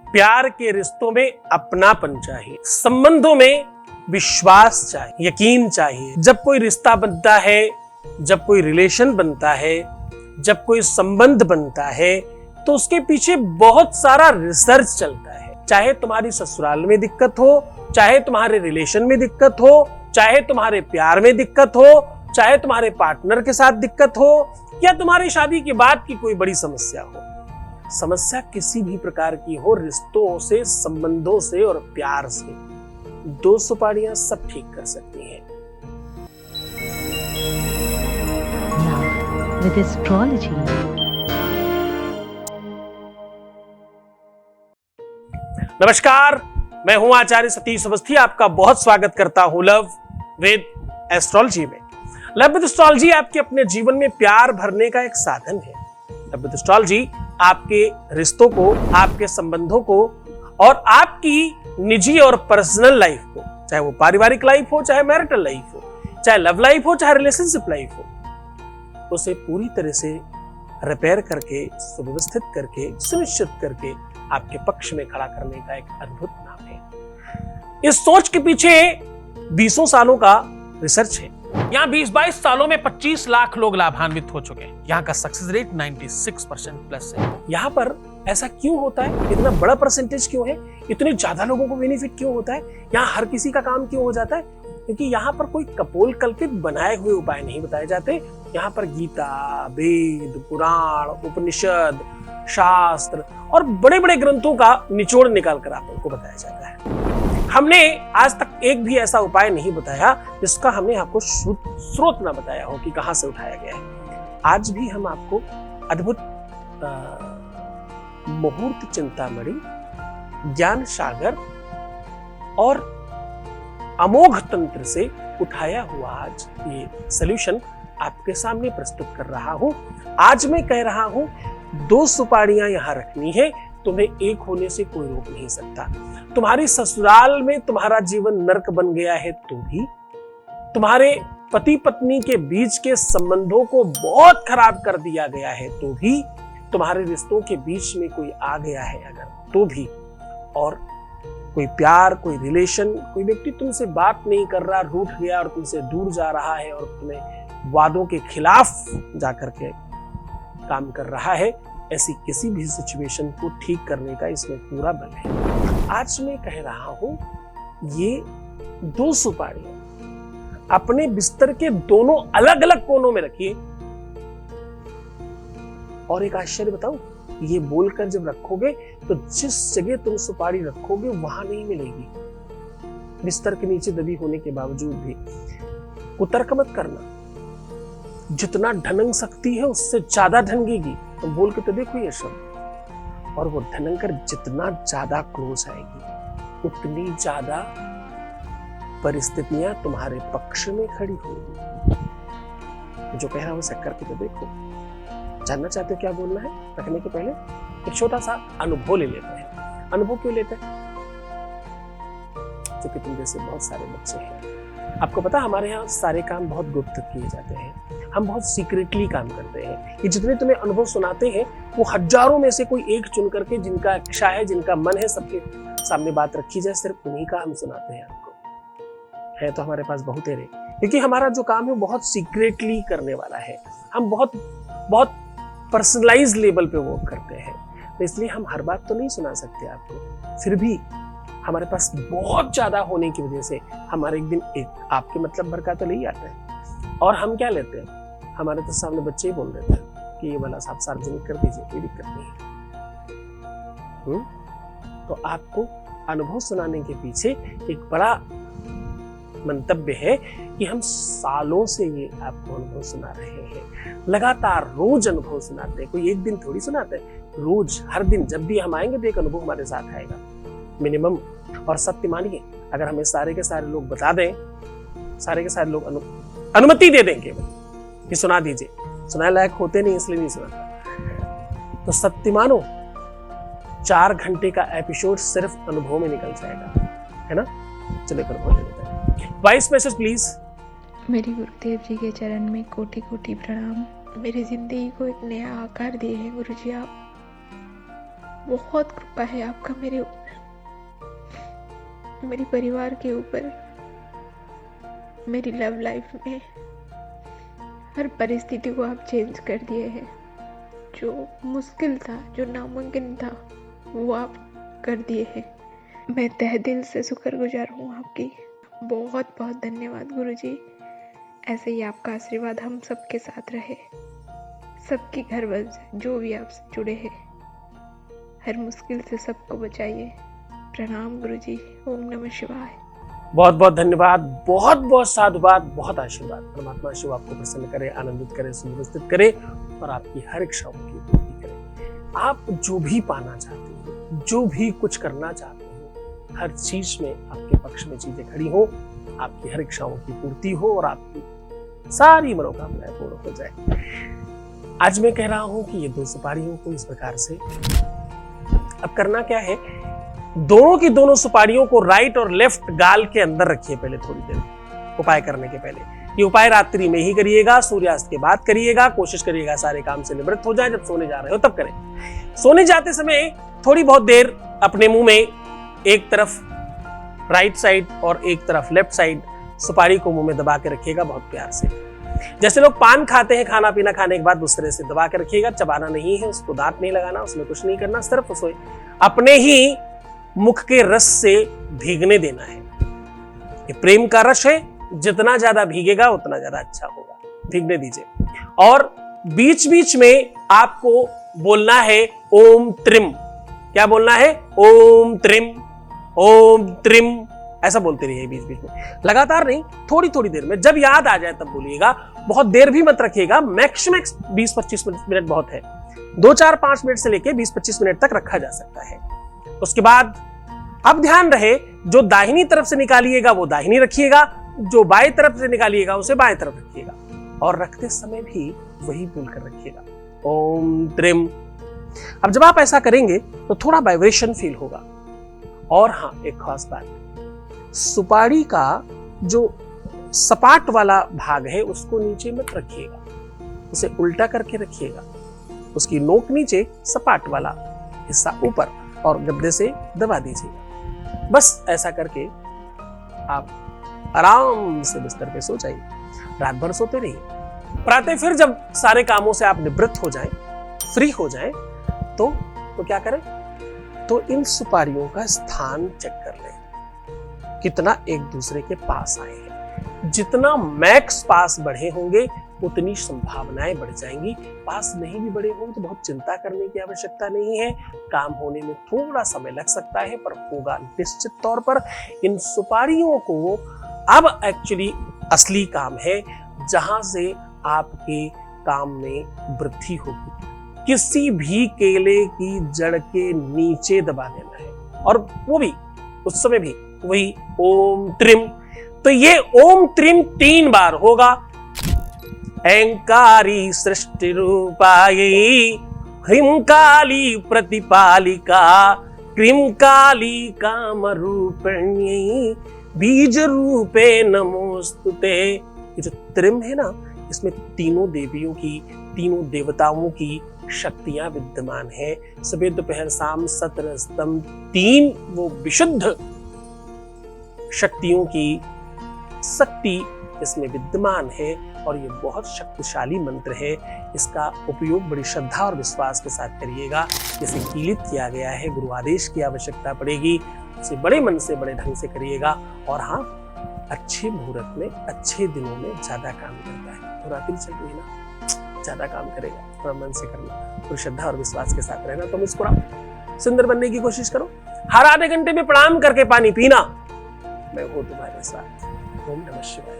प्यार के रिश्तों में अपनापन चाहिए, संबंधों में विश्वास चाहिए, यकीन चाहिए। जब कोई रिश्ता बनता है, जब कोई रिलेशन बनता है, जब कोई संबंध बनता है, तो उसके पीछे बहुत सारा रिसर्च चलता है। चाहे तुम्हारी ससुराल में दिक्कत हो, चाहे तुम्हारे रिलेशन में दिक्कत हो, चाहे तुम्हारे प्यार में दिक्कत हो, चाहे तुम्हारे पार्टनर के साथ दिक्कत हो, या तुम्हारी शादी के बाद की कोई बड़ी समस्या हो। समस्या किसी भी प्रकार की हो, रिश्तों से, संबंधों से और प्यार से, 2 सुपारियां सब ठीक कर सकती हैं। Love with astrology. नमस्कार, मैं हूं आचार्य सतीश अवस्थी। आपका बहुत स्वागत करता हूं लव विद एस्ट्रोलॉजी में। लव विद एस्ट्रोलॉजी आपके अपने जीवन में प्यार भरने का एक साधन है। लव विद एस्ट्रोलॉजी आपके रिश्तों को, आपके संबंधों को और आपकी निजी और पर्सनल लाइफ को, चाहे वो पारिवारिक लाइफ हो, चाहे मैरिटल लाइफ हो, चाहे लव लाइफ हो, चाहे रिलेशनशिप लाइफ हो, उसे पूरी तरह से रिपेयर करके, सुव्यवस्थित करके, सुनिश्चित करके आपके पक्ष में खड़ा करने का एक अद्भुत नाम है। इस सोच के पीछे 20 सालों का रिसर्च है। यहाँ 20-22 सालों में 25 लाख लोग लाभान्वित हो चुके हैं। यहाँ का सक्सेस रेट 96% प्लस है। यहाँ पर ऐसा क्यों होता है? इतना बड़ा परसेंटेज क्यों है? इतने ज्यादा लोगों को बेनिफिट क्यों होता है? यहाँ हर किसी का काम क्यों हो जाता है? क्योंकि यहाँ पर कोई कपोल कल्पित बनाए हुए उपाय नहीं बताए जाते। यहाँ पर गीता, वेद, पुराण, उपनिषद, शास्त्र और बड़े बड़े ग्रंथों का निचोड़ निकाल कर आपको बताया जाता है। हमने आज तक एक भी ऐसा उपाय नहीं बताया जिसका हमने आपको स्रोत ना बताया हो कि कहां से उठाया गया है। आज भी हम आपको अद्भुत मुहूर्त चिंतामणि, ज्ञान सागर और अमोघ तंत्र से उठाया हुआ आज ये सॉल्यूशन आपके सामने प्रस्तुत कर रहा हूं। आज मैं कह रहा हूं 2 सुपारियां यहां रखनी है, तुम्हें एक होने से कोई रोक नहीं सकता। तुम्हारी ससुराल में तुम्हारा जीवन नर्क बन गया है तो भी, तुम्हारे पति पत्नी के बीच के संबंधों को बहुत खराब कर दिया गया है तो भी, तुम्हारे रिश्तों के बीच में कोई आ गया है अगर तो भी, और कोई प्यार, कोई रिलेशन, कोई व्यक्ति तुमसे बात नहीं कर रहा, रूठ गया और तुमसे दूर जा रहा है और तुम्हें वादों के खिलाफ जाकर के काम कर रहा है, ऐसी किसी भी सिचुएशन को ठीक करने का इसमें पूरा बल है। आज मैं कह रहा हूं ये 2 सुपारियां अपने बिस्तर के दोनों अलग अलग कोनों में रखिए। और एक आश्चर्य बताऊं, ये बोलकर जब रखोगे तो जिस जगह तुम सुपारी रखोगे वहां नहीं मिलेगी। बिस्तर के नीचे दबी होने के बावजूद भी कुतर्क मत करना। जितना ढनंग सकती है उससे ज्यादा ढंगेगी। तुम बोल के तो देखो ये शब्द, और वो ढनंकर जितना ज्यादा क्लोज आएगी उतनी ज्यादा परिस्थितियां तुम्हारे पक्ष में खड़ी होंगी। जो कह रहा हूं उसे करके तो देखो। जानना चाहते हो क्या बोलना है? रखने के पहले एक छोटा सा अनुभव ले लेते हैं। अनुभव क्यों लेते हैं? क्योंकि तुम जैसे बहुत सारे बच्चे हैं। आपको पता, हमारे यहाँ सारे काम बहुत गुप्त किए जाते हैं। हम बहुत सीक्रेटली काम करते हैं। ये जितने तुम्हें अनुभव सुनाते हैं वो हजारों में से कोई एक चुन करके, जिनका इच्छा है, जिनका मन है, सबके सामने बात रखी जाए, सिर्फ उन्हीं का हम सुनाते हैं आपको। है तो हमारे पास बहुत है, क्योंकि हमारा जो काम है बहुत सीक्रेटली करने वाला है। हम बहुत बहुत पर्सनलाइज लेवल पे वर्क करते हैं, तो इसलिए हम हर बात तो नहीं सुना सकते आपको। फिर भी हमारे पास बहुत ज्यादा होने की वजह से हमारे एक दिन एक आपके मतलब भर का तो नहीं आता है। और हम क्या लेते हैं, हमारे तो सामने बच्चे ही बोल देते हैं कि ये वाला आप सार्वजनिक कर दीजिए, कोई दिक्कत नहीं है। तो आपको अनुभव सुनाने के पीछे एक बड़ा मंतव्य है कि हम सालों से ये आपको अनुभव सुना रहे हैं। लगातार रोज अनुभव सुनाते हैं। कोई एक दिन थोड़ी सुनाते हैं, रोज हर दिन जब भी हम आएंगे तो एक अनुभव हमारे साथ आएगा मिनिमम। और सत्य मानिए, अगर हमें सारे के सारे लोग बता दें, सारे के सारे लोग अनुमति दे दें केवल कि सुना दीजिए, सुनाने लायक होते नहीं इसलिए नहीं सुनाता, तो सत्य मानो 4 घंटे का एपिसोड सिर्फ अनुभव में निकल जाएगा, है ना? चलिए कर बोल लेते हैं। Voice message please. मेरे गुरुदेव जी के चरण में कोटि कोटि प्रणाम। मेरी जिंदगी को एक नया आकार दिए हैं गुरुजी आप। बहुत कृपा है आपका मेरे ऊपर, मेरे परिवार के ऊपर, मेरी लव लाइफ में। हर परिस्थिति को आप चेंज कर दिए हैं। जो मुश्किल था, जो नामुमकिन था, वो आप कर दिए हैं। मैं तहे दिल से शुक्रगुजार हूँ आपकी। बहुत बहुत धन्यवाद गुरुजी। ऐसे ही आपका आशीर्वाद हम सबके साथ रहे, सबके घर बस जो भी आपसे जुड़े हैं, हर मुश्किल से सबको बचाइए। प्रणाम गुरुजी। ओम नमः शिवाय। बहुत बहुत धन्यवाद, बहुत बहुत साधुवाद, बहुत आशीर्वाद। परमात्मा शिव आपको प्रसन्न करे, आनंदित करे, सुव्यवस्थित करे और आपकी हर इच्छाओं की पूर्ति करे। आप जो भी पाना चाहते हो, जो भी कुछ करना चाहते हो, हर चीज में आपके पक्ष में चीजें खड़ी हो, आपकी हर इच्छाओं की पूर्ति हो और आपकी सारी मनोकामनाएं पूर्ण हो जाए। आज मैं कह रहा हूं कि ये 2 सुपारियों को इस प्रकार से, अब करना क्या है, दोनों की दोनों सुपारियों को राइट और लेफ्ट गाल के अंदर रखिए पहले थोड़ी देर, उपाय करने के पहले। ये उपाय रात्रि में ही करिएगा, सूर्यास्त के बाद करिएगा। कोशिश करिएगा सारे काम से निवृत्त हो जाए, जब सोने जा रहे हो तब करें। सोने जाते समय थोड़ी बहुत देर अपने मुंह में एक तरफ राइट साइड और एक तरफ लेफ्ट साइड सुपारी को मुंह में दबा के रखिएगा, बहुत प्यार से। जैसे लोग पान खाते हैं, खाना पीना खाने के बाद दूसरे से दबा के रखिएगा। चबाना नहीं है, उसको दांत नहीं लगाना, उसमें कुछ नहीं करना, सिर्फ उसे अपने ही मुख के रस से भीगने देना है। ये प्रेम का रस है, जितना ज्यादा भीगेगा उतना ज्यादा अच्छा होगा। भीगने दीजिए। और बीच बीच में आपको बोलना है ओम त्रिम। क्या बोलना है? ओम त्रिम, ओम त्रिम, ऐसा बोलते रहिए बीच बीच में, लगातार नहीं, थोड़ी थोड़ी देर में। जब याद आ जाए तब बोलिएगा। बहुत देर भी मत रखिएगा, मैक्सिमम 20-25 मिनट बहुत है। 2-4-5 मिनट से लेके 20-25 मिनट तक रखा जा सकता है। उसके बाद अब ध्यान रहे, जो दाहिनी तरफ से निकालिएगा वो दाहिनी रखिएगा, जो बाएं तरफ से निकालिएगा उसे बाएं तरफ रखिएगा। और रखते समय भी वही बोलकर रखिएगा, ओम त्रिम। अब जब आप ऐसा करेंगे तो थोड़ा वाइब्रेशन फील होगा। और हाँ, एक खास बात, सुपारी का जो सपाट वाला भाग है उसको नीचे मत रखिएगा, उसे उल्टा करके रखिएगा। उसकी नोक नीचे, सपाट वाला हिस्सा ऊपर, और गद्दे से दबा दीजिएगा। बस ऐसा करके आप आराम से बिस्तर पे सो जाइए, रात भर सोते रहिए। प्रातः फिर जब सारे कामों से आप निवृत्त हो जाएं, फ्री हो जाएं, तो क्या करें? तो इन सुपारियों का स्थान चेक कर लें, कितना एक दूसरे के पास आए हैं। जितना मैक्स पास बढ़े होंगे उतनी संभावनाएं बढ़ जाएंगी। पास नहीं भी बढ़े होंगे तो बहुत चिंता करने की आवश्यकता नहीं है। काम होने में थोड़ा समय लग सकता है, पर होगा निश्चित तौर पर। इन सुपारियों को अब एक्चुअली असली काम है, जहां से आपके काम में वृद्धि होगी। किसी भी केले की जड़ के नीचे दबा देना है, और वो भी उस समय भी वही ओम त्रिम। तो ये ओम त्रिम 3 बार होगा। ऐंकारी सृष्टि रूपायै, ह्रींकाली प्रतिपालिका, क्रींकाली काम रूपिण्यै, बीज रूपे नमोस्तुते। ये जो त्रिम है ना, इसमें तीनों देवियों की, तीनों देवताओं की शक्तियां विद्यमान है। सुबह दोपहर शाम सत्र स्तंभ 3 वो विशुद्ध शक्तियों की शक्ति इसमें विद्यमान है, और ये बहुत शक्तिशाली मंत्र है। इसका उपयोग बड़ी श्रद्धा और विश्वास के साथ करिएगा। इसे कीलित किया गया है, गुरु आदेश की आवश्यकता पड़ेगी। इसे बड़े मन से, बड़े ढंग से करिएगा। और हाँ, अच्छे मुहूर्त में, अच्छे दिनों में ज्यादा काम करता है। और रात्रि चल रही है ना, ज्यादा काम करेगा, थोड़ा मन से करना, तो श्रद्धा और विश्वास के साथ रहना। तो मुस्कुराओ, सुंदर बनने की कोशिश करो। हर आधे घंटे में प्रणाम करके पानी पीना। मैं हूं तुम्हारे साथ। ओम नमः शिवाय।